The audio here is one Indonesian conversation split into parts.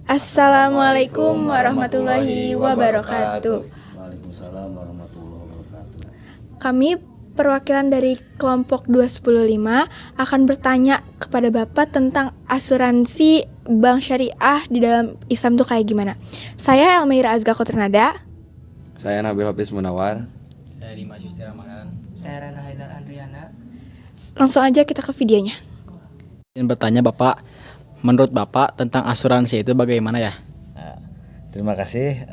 Assalamualaikum warahmatullahi wabarakatuh. Waalaikumsalam warahmatullahi wabarakatuh. Kami perwakilan dari kelompok 215 akan bertanya kepada Bapak tentang asuransi bank syariah di dalam Islam itu kayak gimana. Saya Elmaira Azga Koternada. Saya Nabil Hafiz Munawar. Saya Dimas Yusti Ramadan. Saya Rana Haidar Andriana. Langsung aja kita ke videonya. Ingin bertanya Bapak, menurut Bapak tentang asuransi itu bagaimana ya? Terima kasih.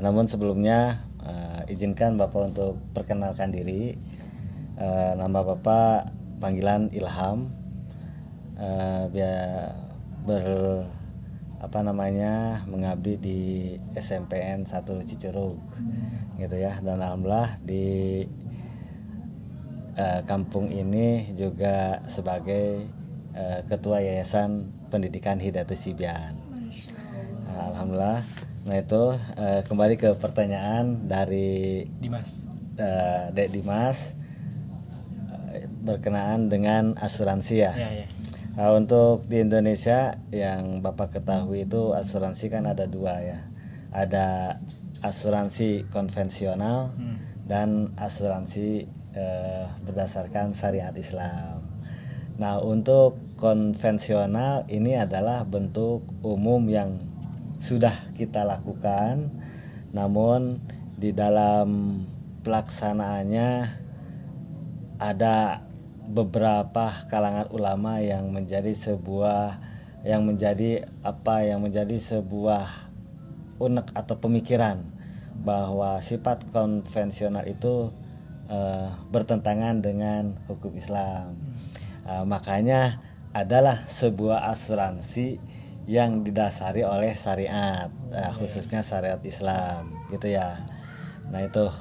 Namun sebelumnya izinkan Bapak untuk perkenalkan diri. Nama Bapak panggilan Ilham. Mengabdi di SMPN 1 Cicurug, gitu ya. Dan alhamdulillah di kampung ini juga sebagai Ketua Yayasan Pendidikan Hidayatus Sibyan. Alhamdulillah. Nah itu kembali ke pertanyaan dari Dimas. Dek Dimas berkenaan dengan asuransi ya. Ya. Untuk di Indonesia yang Bapak ketahui itu asuransi kan ada dua ya. Ada asuransi konvensional dan asuransi berdasarkan syariat Islam. Nah untuk konvensional ini adalah bentuk umum yang sudah kita lakukan, namun di dalam pelaksanaannya ada beberapa kalangan ulama yang menjadi sebuah unek atau pemikiran bahwa sifat konvensional itu bertentangan dengan hukum Islam. Makanya adalah sebuah asuransi yang didasari oleh syariat, khususnya syariat Islam, gitu ya. Nah itu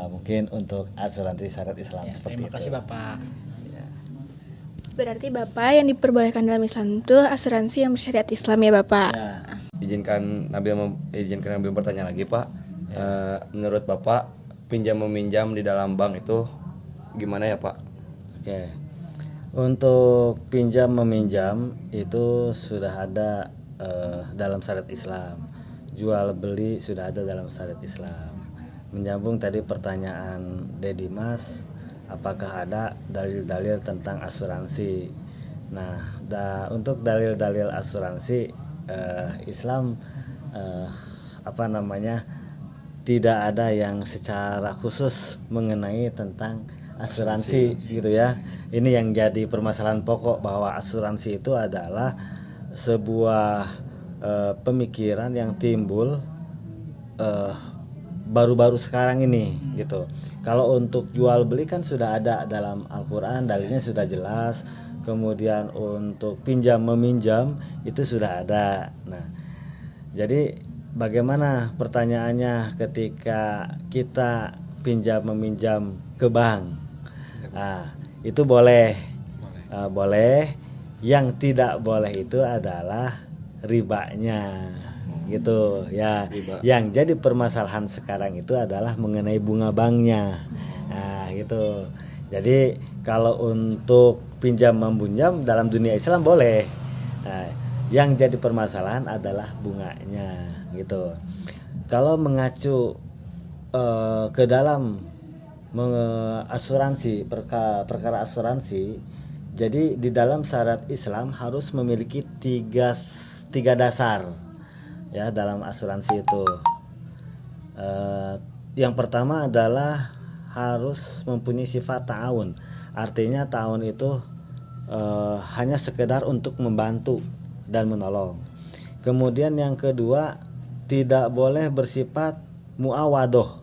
mungkin untuk asuransi syariat Islam seperti itu. Terima kasih Bapak. Berarti Bapak yang diperbolehkan dalam Islam itu asuransi yang bersyariat Islam ya Bapak. Ya. Izinkan Nabil bertanya lagi Pak. Menurut Bapak pinjam meminjam di dalam bank itu gimana ya Pak? Oke. Untuk pinjam meminjam itu sudah ada dalam syariat Islam. Jual beli sudah ada dalam syariat Islam. Menyambung tadi pertanyaan Dedimas, apakah ada dalil-dalil tentang asuransi? Nah, untuk dalil-dalil asuransi Islam tidak ada yang secara khusus mengenai tentang asuransi gitu ya. Ini yang jadi permasalahan pokok, bahwa asuransi itu adalah sebuah pemikiran yang timbul baru-baru sekarang ini gitu. Kalau untuk jual beli kan sudah ada dalam Al-Qur'an, dalilnya sudah jelas. Kemudian untuk pinjam meminjam itu sudah ada. Nah, jadi bagaimana pertanyaannya ketika kita pinjam meminjam ke bank? Itu boleh. Boleh. Yang tidak boleh itu adalah ribanya, gitu ya. Riba. Yang jadi permasalahan sekarang itu adalah mengenai bunga banknya, gitu. Jadi kalau untuk pinjam meminjam dalam dunia Islam boleh. Yang jadi permasalahan adalah bunganya, gitu. Kalau mengacu ke dalam asuransi, perkara asuransi, jadi di dalam syarat Islam harus memiliki tiga dasar ya dalam asuransi itu. Yang pertama adalah harus mempunyai sifat ta'awun. Artinya ta'awun itu hanya sekedar untuk membantu dan menolong. Kemudian yang kedua, tidak boleh bersifat muawadoh,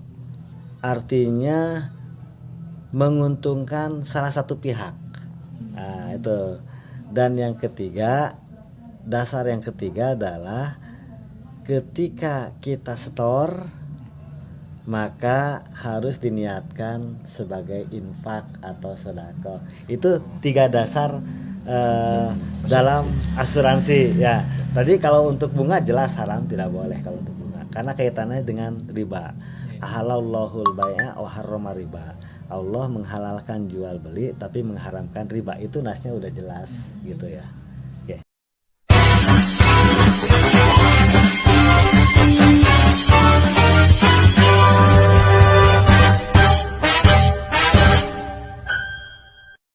artinya menguntungkan salah satu pihak. Itu. Dan yang ketiga, dasar yang ketiga adalah ketika kita setor maka harus diniatkan sebagai infak atau sedekah. Itu tiga dasar dalam asuransi ya. Tadi kalau untuk bunga jelas haram, tidak boleh kalau untuk bunga karena kaitannya dengan riba. Ahalallahul bai'a wa harrama riba. Allah menghalalkan jual beli tapi mengharamkan riba, itu nasnya udah jelas gitu ya.